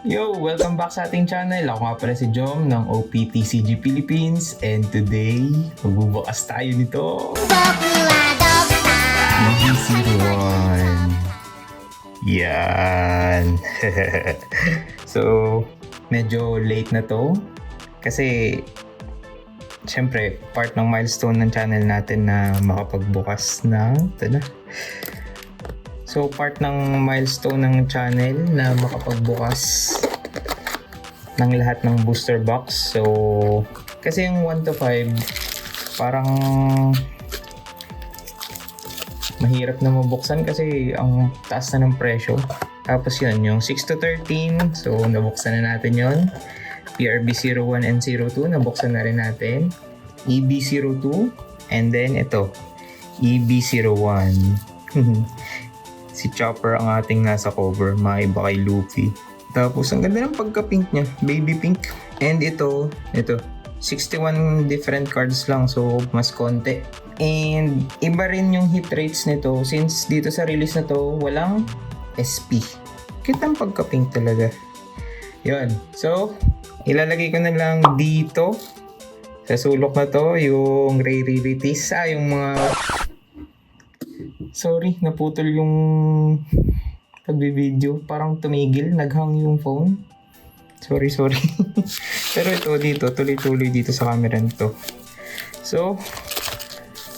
Yo! Welcome back sa ating channel. Ako nga pala si Jom ng OPTCG Philippines and today, magbubukas tayo nito. EB01. Yan. So, medyo late na to kasi syempre, part ng milestone ng channel natin na makapagbukas ng ito na. So, part ng milestone ng channel na makapagbukas ng lahat ng booster box. So, kasi yung 1 to 5, parang mahirap na mabuksan kasi ang taas na ng presyo. Tapos yun, yung 6 to 13, so nabuksan na natin yun. PRB 01 and 02, nabuksan na rin natin. EB02, and then ito, EB01. Si Chopper ang ating nasa cover, maiba kay Luffy. Tapos ang ganda ng pagka-pink niya, baby pink. And ito, 61 different cards lang, so mas konti. And iba rin yung hit rates nito since dito sa release na to, walang SP. Cute ang pagka-pink talaga. Yun, so ilalagay ko na lang dito sa sulok na to yung rarities, yung mga sorry, naputol yung pagbibideo. Parang tumigil, naghang yung phone. Sorry. Pero ito dito, tuloy-tuloy dito sa camera nito. So,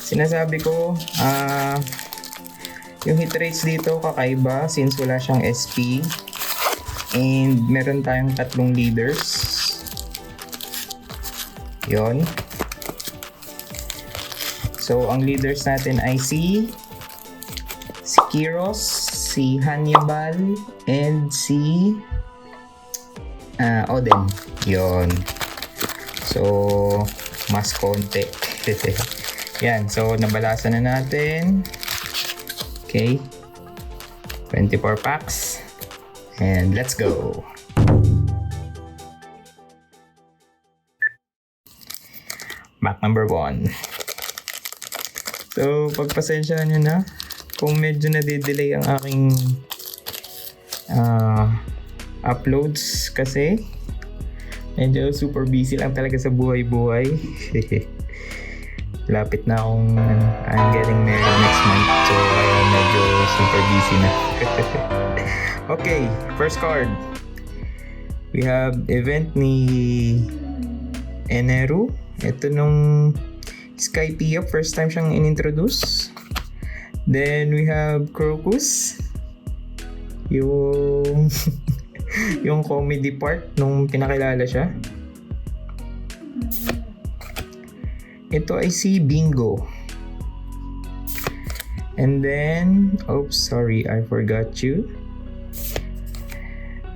sinasabi ko, yung hit rates dito kakaiba since wala siyang SP. And meron tayong 3 leaders. Yon. So, ang leaders natin ay si Kiros, si Hannibal, and si Oden. Yon. So, mas konti. Yan. So, nabalasan na natin. Okay. 24 packs. And let's go. Pack number 1. So, pagpasensyahan nyo na kung medyo nade-delay ang aking uploads kasi medyo super busy lang talaga sa buhay-buhay. Lapit na akong I'm getting married next month, so medyo super busy na. Okay, first card. We have event ni Eneru. Ito nung Sky Pia, first time siyang inintroduce. Then we have Crocus. Yung yung comedy part nung pinakilala siya. Ito ay si Bingo. And then, oops, sorry, I forgot you.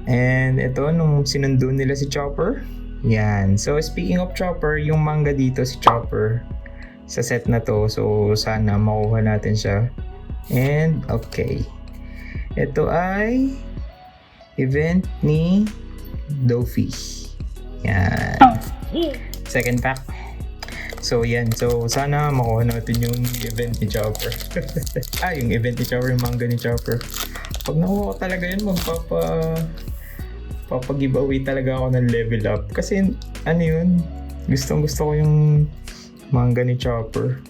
And ito, nung sinundo nila si Chopper. Yan. So, speaking of Chopper, yung manga dito si Chopper sa set na to. So, sana makuha natin siya. And, okay. Ito ay event ni Dofi. Yan. Second pack. So, yan. So, sana makuha natin yung event ni Chopper. Yung event ni Chopper, yung manga ni Chopper. Pag nakuha ko talaga yun, papag-giveaway talaga ako ng level up. Kasi, yun, gusto ko yung manga ni Chopper.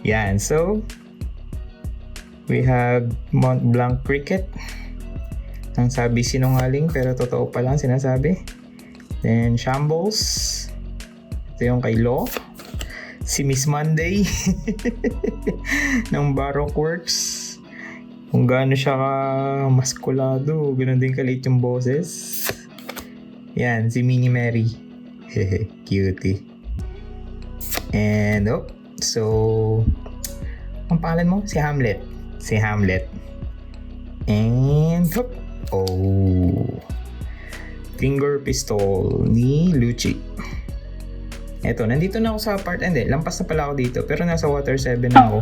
Yan. So, we have Mont Blanc Cricket. Ang sabi sinungaling, pero totoo pa lang sinasabi. Then, Shambles. Ito yung kay Law. Si Miss Monday ng Baroque Works. Kung gaano siya ka-maskulado, ganoon din kalit yung boses. Yan, si Mini Mary. Cutie. And, so, ang pangalan mo? Si Hamlet. And, Finger Pistol ni Lucci. Eto, nandito na ako sa part, lampas na pala ako dito, pero nasa Water 7 na ako.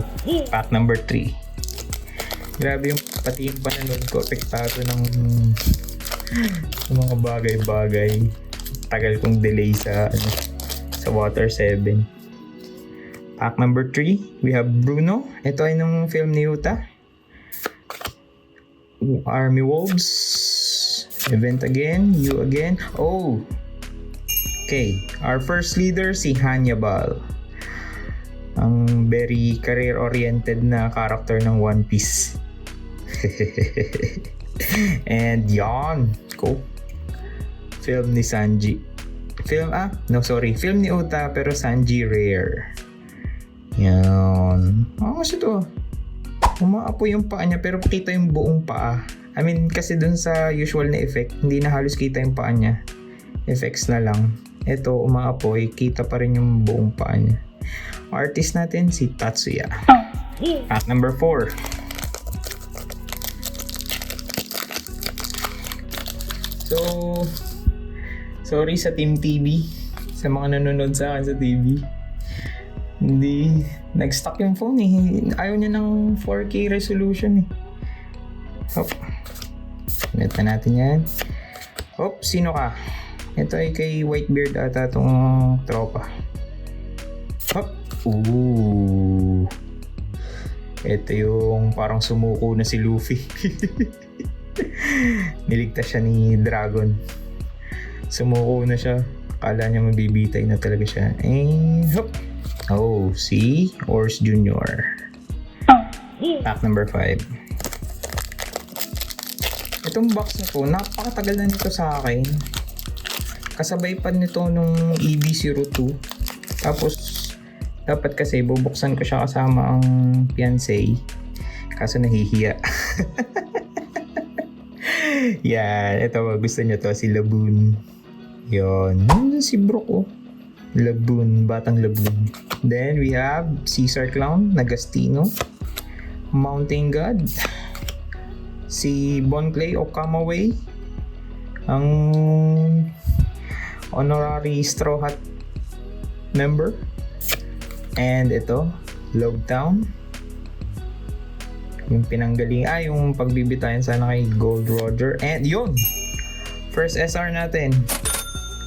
Pack number 3. Grabe yung pati yung pananon ko, apektado ng mga bagay-bagay. Tagal kong delay sa Water 7. Pack number 3, we have Bruno. Ito ay nung film ni Yuta. Army Wolves. Event again, you again. Oh! Okay, our first leader si Hannibal. Ang very career-oriented na character ng One Piece. And yan, go. Film ni Sanji. Film ni Uta pero Sanji rare. Yan. Kasi ito. Umaapoy yung paa niya pero kita yung buong paa. I mean, kasi dun sa usual na effect, hindi na halos kita yung paa niya. Effects na lang. Ito, umaapoy, kita pa rin yung buong paa niya. Artist natin, si Tatsuya. Pack number 4. So, sorry sa Team TV. Sa mga nanonood sa akin sa TV. Hindi, nag-stuck yung phone eh. Ayaw niya ng 4K resolution eh. Hop. Ulit na natin yan. Hop, sino ka? Ito ay kay Whitebeard ata itong tropa. Hop. Ooh. Ito yung parang sumuko na si Luffy. Niligtas siya ni Dragon. Sumuko na siya. Akala niya mabibitay na talaga siya. And hop. Oh, si Ors Jr. Pack number 5. Itong box na to, napakatagal na nito sa akin. Kasabay pa nito nung EB02. Tapos, dapat kasi bubuksan ko siya kasama ang fiancé. Kaso nahihiya. Yan, ito gusto niya to, si Laboon. Yon, si Brook oh. Laboon, batang Laboon. Then we have Caesar Clown, Nagastino, Mountain God, si Bon Clay o Kamaway, ang honorary Straw Hat member, and ito, Logtown, yung pinanggaling, yung pagbibitayan sana kay Gold Roger, and yun, first SR natin,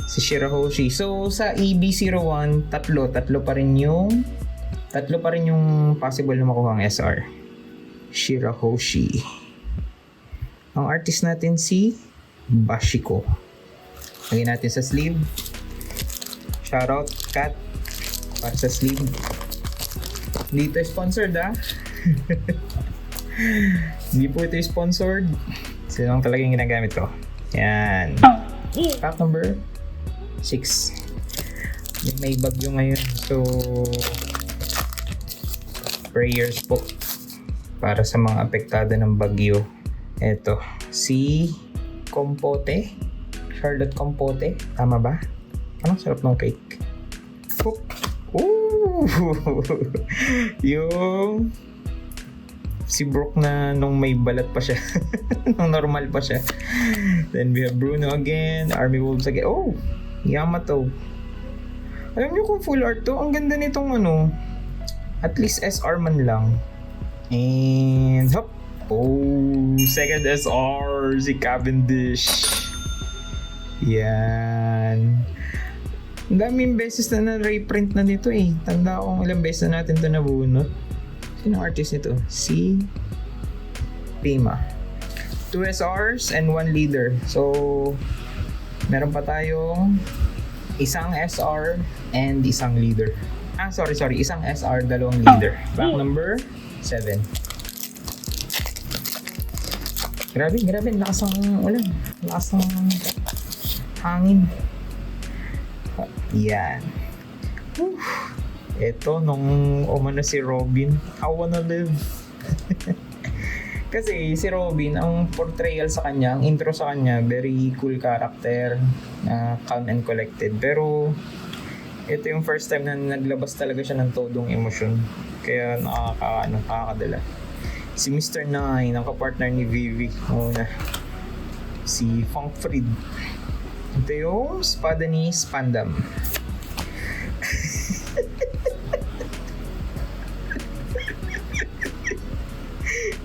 si Shirahoshi. So sa EB01, tatlo pa rin yung possible na makuha ang SR. Shirahoshi. Ang artist natin si Bashiko. Lagyan natin sa sleeve. Shoutout Kat para sa sleeve. Dito sponsored Hindi po ito sponsored. Sino lang talaga yung ginagamit ko. Yan. Pack number 6. May bagyo ngayon. So prayers po para sa mga apektado ng bagyo. Eto, si Compote. Charlotte Compote. Tama ba? Anong sarap ng cake? Oop. Ooh! Yung si Brook na nung may balat pa siya. Nung normal pa siya. Then we have Bruno again. Army Wolves again. Oh! Yamato. Alam niyo kung full art to, ang ganda nitong at least SR man lang. And hop. Oh, second SR, si Cavendish. Yan. Ang daming beses na na-reprint na nito eh. Tanda ko ilang beses na natin ito nabunot. Sino artist nito? Si Pima. 2 SRs and 1 leader. So, meron pa tayong isang SR and isang leader. Sorry. Isang SR, dalawang leader. Back number 7. Grabe, lakas ng ulan. Lakas ng hangin. Yan. Ito, nung umano si Robin, I wanna live. Kasi si Robin, ang portrayal sa kanya, ang intro sa kanya, very cool character, calm and collected. Pero, ito yung first time na naglabas talaga siya ng todong emosyon. Kaya nakakadala. Si Mr. Nine, ang kapartner ni Vivi. Una. Si Funk Fried. Ito yung espada ni Spandam.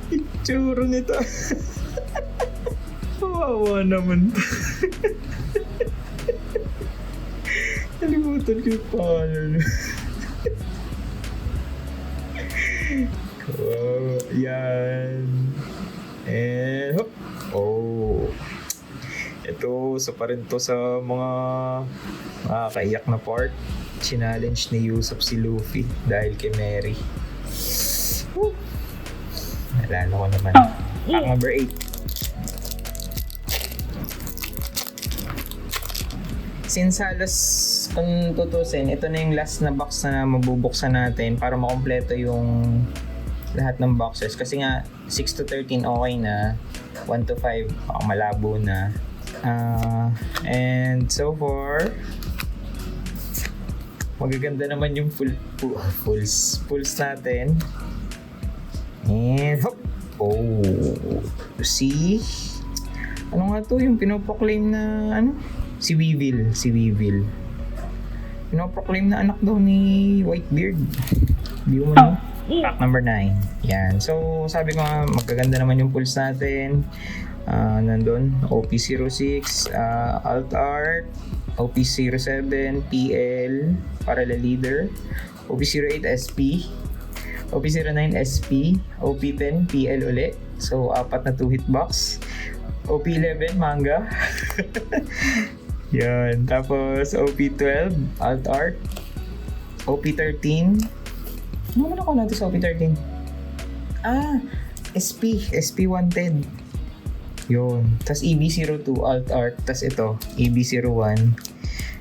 Itsura nito. Kawawa naman. Nalimutan ko yung pangalan. Yan. And hop. Oh. Ito, isa pa rin to sa mga kaiyak na part. Challenge ni Usopp si Luffy dahil kay Mary. Woo! Nalala ko naman. Pack number 8. Since halos kung tutusin, ito na yung last na box na mabubuksan natin para makompleto yung lahat ng boxes. Kasi nga, 6 to 13 okay na. 1 to 5, malabo na. And so far, magaganda naman yung pulls natin. And hop! Oh! See? Ano nga to? Yung pinoproclaim na ano? Si Weevil. Pinoproclaim na anak daw ni Whitebeard. Di mo na. Pack number 9. Yan. So, sabi ko nga, magaganda naman yung pulse natin. Nandun, OP06, Alt Art, OP07, PL, Parallel Leader, OP08, SP, OP09, SP, OP10, PL ulit. So, 4 na 2 hitbox. OP11, Manga. Yan. Tapos, OP12, Alt Art, OP13, ano naman ako natin sa OP13? SP wanted. Yun. Tapos EB02 Alt Art. Tapos ito, EB01.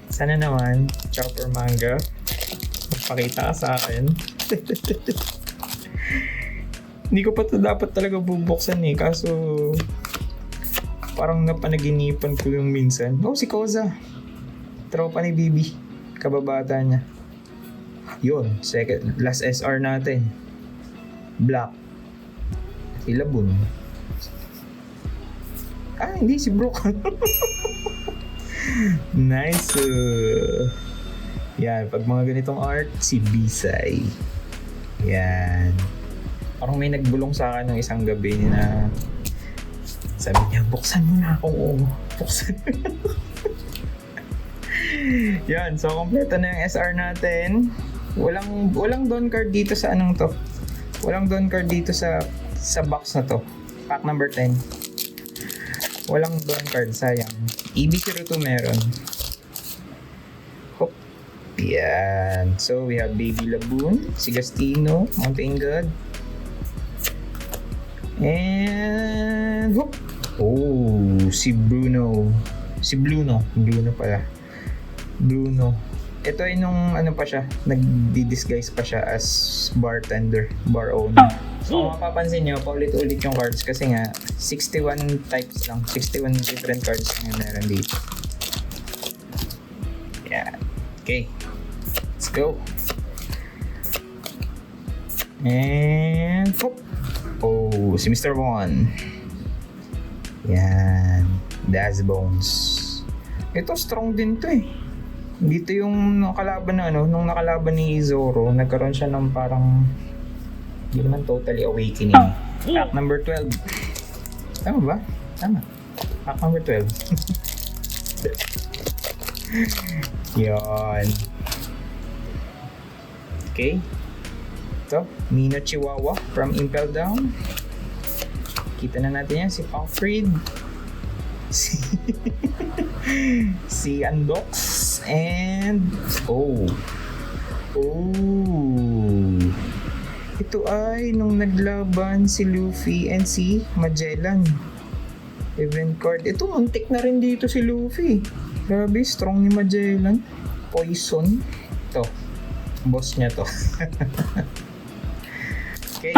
Sana naman, Chopper Manga. Magpakita ka sa akin. Hindi ko pa ito dapat talaga bubuksan eh. Kaso, parang napanaginipan ko yung minsan. Oh, si Koza. Tropa ni Bibi. Kababata niya. Yun, last SR natin. Black. Si Labun. Hindi, si Brook. Nice. Yan, pag mga ganitong art, si Bisay. Yan. Parang may nagbulong sa akin ng isang gabi na sabi niya, buksan mo na ako. Buksan. Yan, so kompleto na yung SR natin. Walang down card dito sa anong to. Walang down card dito sa box na to. Pack number 10. Walang down card, sayang. EB02 meron. Hop. Yan. So we have Baby Laboon, si Gastino, Mountain God. And hop. Oh, si Bruno. Si Bruno pala. Bruno. Ito ay nung ano pa siya, nagdi-disguise pa siya as bartender, bar owner. So kung mapapansin nyo, paulit-ulit yung cards kasi nga 61 types lang, 61 different cards na meron dito. Yeah. Okay. Let's go. And hop. Oh, si Mr. One. Yan. Das Bones. Ito strong din to eh. Dito yung nakalaban na nung nakalaban ni Zoro, nagkaroon siya ng parang hindi naman totally awakening. Pack number 12. Tama ba? Tama. Pack number 12. Yan. Okay. Ito, Mino Chihuahua from Impel Down. Kita na natin yan, si Pangfried. Si Andox. And ito ay nung naglaban si Luffy and si Magellan. Event card. Ito, muntik na rin dito si Luffy. Grabe, strong ni Magellan. Poison. Ito, boss niya to. Okay.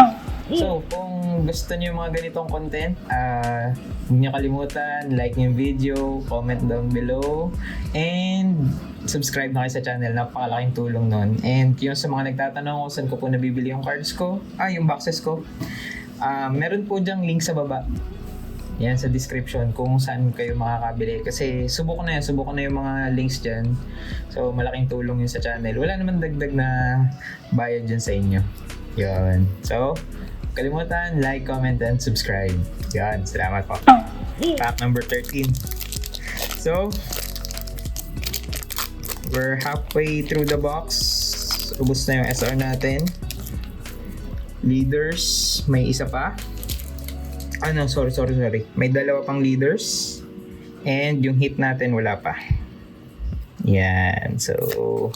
So, kung gusto niyo yung mga ganitong content, huwag niyo kalimutan, like yung video, comment down below, and subscribe na kayo sa channel. Napakalaking tulong nun. And yung sa mga nagtatanong kung saan ko po nabibili yung cards ko, yung boxes ko, meron po dyang link sa baba. Yan sa description kung saan kayo makakabili. Kasi subok na yung mga links dyan. So, malaking tulong yun sa channel. Wala naman dagdag na bayad dyan sa inyo. Yan. So, kalimutan, like, comment, and subscribe. Yan, salamat po. Pack number 13. So, we're halfway through the box. Ubus na yung SR natin. Leaders, may isa pa. Sorry. May dalawa pang leaders. And yung hit natin wala pa. Yan. So,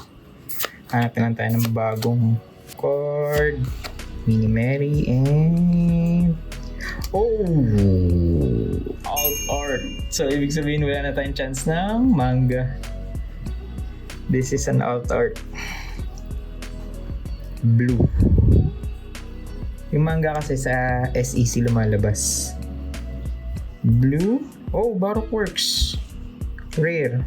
hanap lang tayo ng bagong card. Mini Mary and... Alt art. So, ibig sabihin wala na tayong chance ng manga. This is an alt art. Blue. Yung manga kasi sa SEC lumalabas. Blue. Baroque Works. Rare.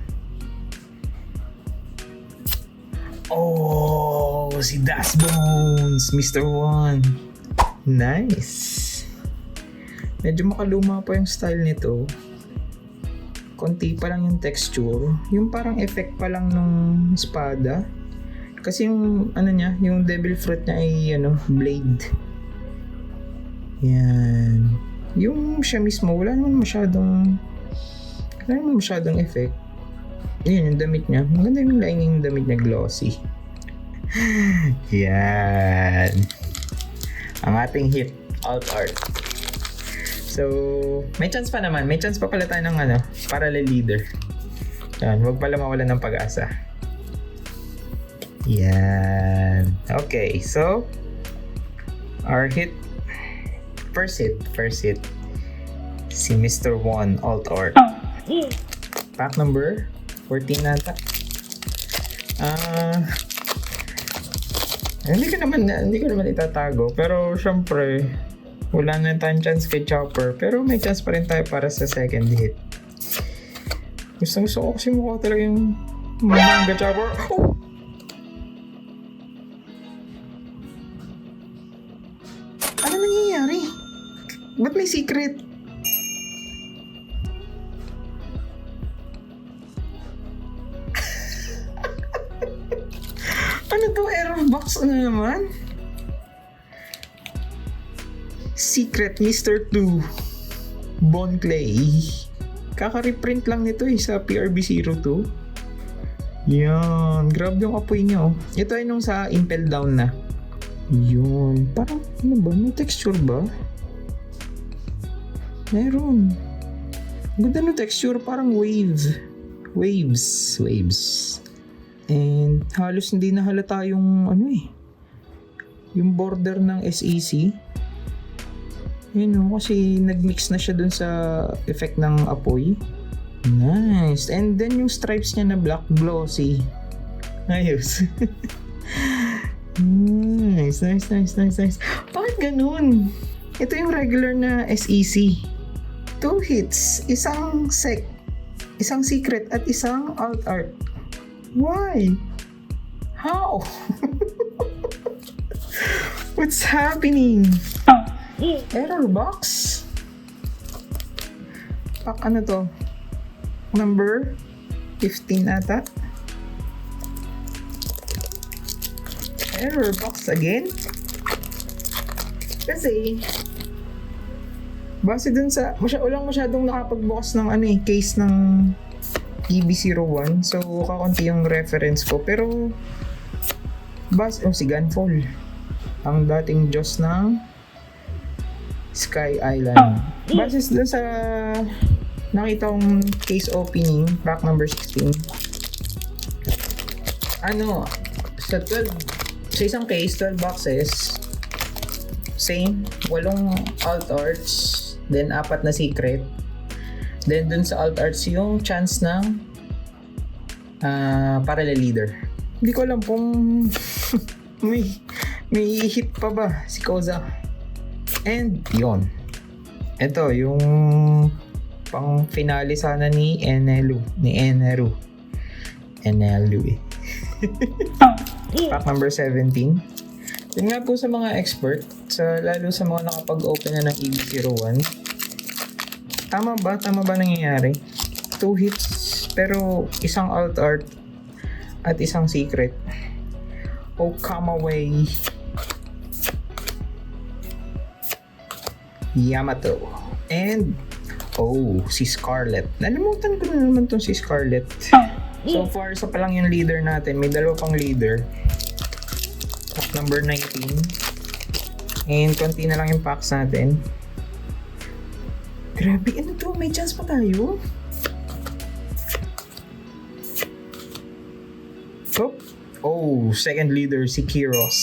Si Das Bones, Mr. One. Nice. Medyo makaluma pa yung style nito. Konti pa lang yung texture. Yung parang effect pa lang nung espada. Kasi yung niya, yung devil fruit niya ay blade. Yan. Yung siya mismo, wala naman masyadong effect. Yun, yung damit niya. Maganda yung lining ng damit niya, glossy. Yan. Ang ating hit, alt art. So, may chance pa naman. May chance pa pala tayo ng parallel leader. Yan, huwag pala mawalan ng pag-asa. Yan. Okay, so, our hit, first hit, si Mr. One, alt art. Pack number 14 nata. Hindi ko naman itatago, pero syempre wala na tayong chance kay Chopper, pero may chance pa rin tayo para sa second hit. Gusto ko kasi mukha talaga yung manga Chopper. Ano nangyayari? Ba't may secret? Ano to? Error box na naman? Secret Mr. 2 Bon Clay. Kaka-reprint lang nito sa PRB02. Yan. Grabe yung apoy niya. Ito ay nung sa Impel Down na. Yun. Parang ba? May texture ba? Meron. Ganda ng texture. Parang waves. And halos hindi na halata yung yung border ng SEC. Kasi nagmix na siya dun sa effect ng apoy. Nice. And then yung stripes niya na black, glossy. Ayos. Nice. Bakit ganun? Ito yung regular na SEC. 2 hits, isang secret at isang alt art. Why? How? What's happening? Error box? Pack to? Number 15 ata? Error box again? Kasi base dun sa walang masyadong nakapagbukas ng case ng EB01, so kakaunti yung reference ko, pero si Gunfall, ang dating Diyos ng Sky Island. Base dun sa nakita kong case opening, pack number 16, sa isang case, 12 boxes, same, 8 alt arts, then 4 na secret. Then dun sa alt arts yung chance ng parallel leader. Hindi ko alam kung may hit pa ba si Koza. And yon. Ito yung pang finale sana ni Enelu. Pack number 17. Yun nga po sa mga expert, lalo sa mga nakapag-open na ng EB01. Tama ba nangyayari? 2 hits pero isang alt art at isang secret. Come away. Yamato. And si Scarlet. Nalimutan ko na naman tong si Scarlet. So far, isa pa lang yung leader natin. May 2 pang leader. Pack number 19. And konti na lang yung packs natin. Grabe, to? May chance pa tayo? Oh, second leader si Kiros.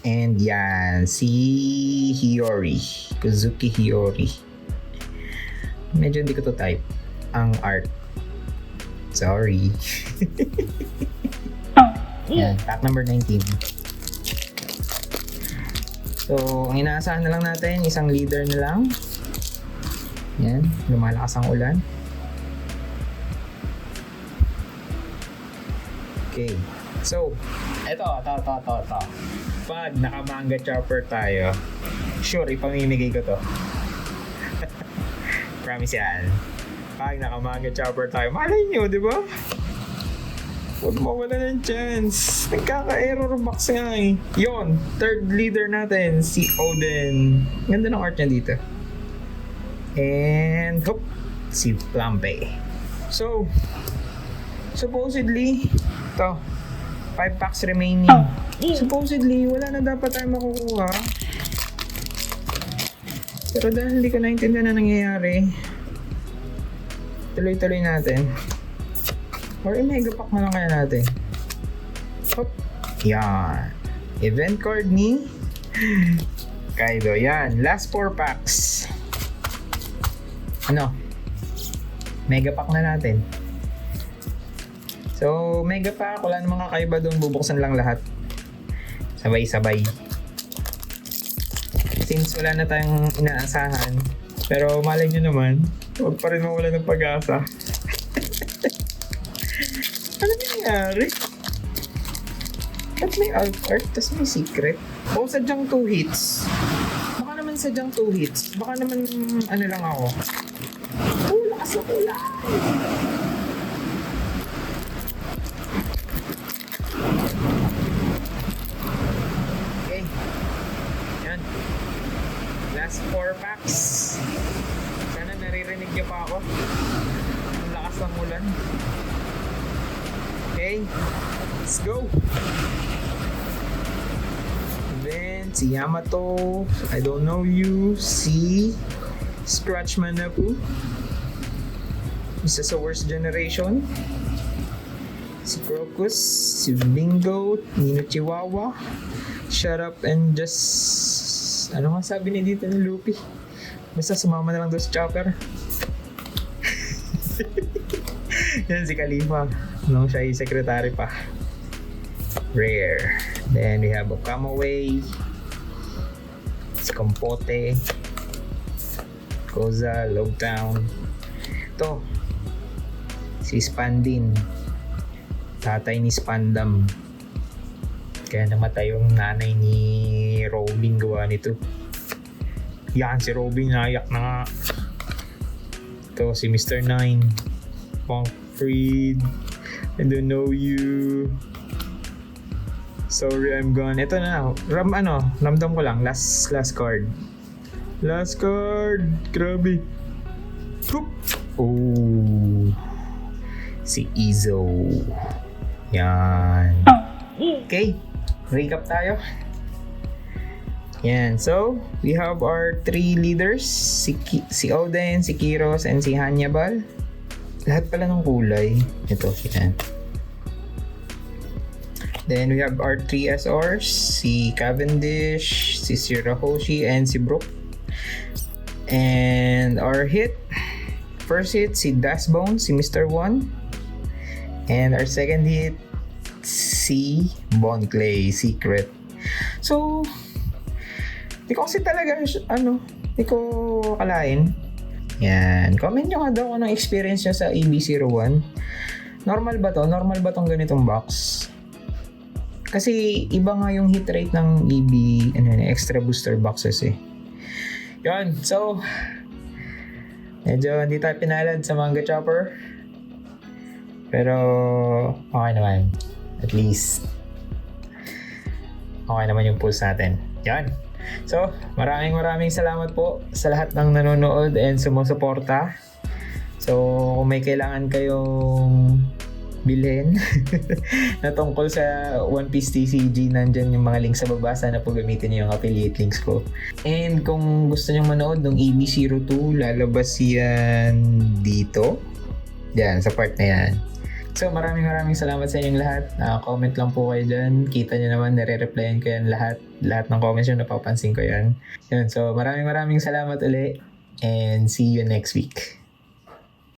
And yan, si Hiyori. Kuzuki Hiyori. Medyo hindi ko to type ang art. Sorry. Yan, pack number 19. So, ang inaasahan na lang natin, isang leader na lang. Yan, lumalakas ang ulan. Okay. So, ito. Pag naka-manga chopper tayo, sure, ipamimigay ko to. Promise yan. Pag naka-manga chopper tayo, malay nyo, di ba? Huwag mawala ng chance. Nagkaka-error box nga eh. Yun, third leader natin, si Oden. Ganda ng art niya dito. And, si Flampe. So, supposedly, ito, 5 packs remaining. Supposedly, wala na dapat tayo makukuha. Pero dahil hindi ko naintindihan na nangyayari, tuloy-tuloy natin. Or mega pack na lang kaya natin. Yan. Event card ni Kaido. Yan. Last 4 packs. Ano? Mega pack na natin. So, mega pack. Wala namang kakaiba doon. Bubuksan lang lahat. Sabay-sabay. Since wala na tayong inaasahan, pero malay nyo naman, huwag pa rin mawala ng pag-asa. Ano nangyari? Ba't may alt art, tas may secret? O sadyang 2 hits? Baka naman sadyang 2 hits. Baka naman ano lang ako. Lakas na kulay! Last 4 packs. Sana naririnig niyo pa ako. Ang lakas ng ulan. Okay, let's go. Then, si Yamato, I don't know you. Si Scratch Manapu, isa sa worst generation. Si Crocus, si Bingo, Nino Chihuahua, Shut Up and Just... Ano nga sabi ni dito ni Luffy? Basta sumama na lang doon sa chopper. Yan si Khalifa. Nung siya yung secretary pa. Rare. Then we have a Kamaway. Si Kompote. Koza, Logtown. Ito. Si Spandin. Tatay ni Spandam. Kaya namatay yung nanay ni Robin gawa nito. Yan, si Robin nayak na nga. Ito, si Mr. Nine. Punk Freed. I don't know you. Sorry, I'm gone. Ito na. Ramdam ko lang. Last card. Last card. Grabe. Poop. Oh. Si Izo. Yan. Okay. Recap tayo. Yan. So, we have our 3 leaders. Si Oden, si Kiros, and si Hannibal. Lahat pala ng kulay. Ito. Yan. Then, we have our 3 SRs. Si Cavendish, si Shirahoshi, and si Brook. And our hit. First hit, si Dashbone, si Mr. One. And our second hit, si Bon Clay Secret. So, di ko kasi talaga, di ko akalain. Yan. Comment nyo nga daw kung anong experience nyo sa EB01. Normal ba to? Normal ba tong ganitong box? Kasi iba nga yung hit rate ng EB, extra booster boxes eh. Yan. So, medyo hindi tayo pinalad sa Manga Chopper. Pero, okay naman. At least, okay naman yung pulse natin. Yan. So, maraming salamat po sa lahat ng nanonood and sumusuporta. So, kung may kailangan kayong bilhin na tungkol sa One Piece TCG, nandyan yung mga links sa baba. Sana po gamitin niyo yung affiliate links ko. And kung gusto niyo manood ng EB02, lalabas yan dito. Yan, sa part na yan. So maraming salamat sa inyong lahat. Comment lang po kayo dyan. Kita nyo naman, nare-replyan ko yan lahat. Lahat ng comments nyo, napapansin ko yan. Yun, so maraming salamat ulit. And see you next week.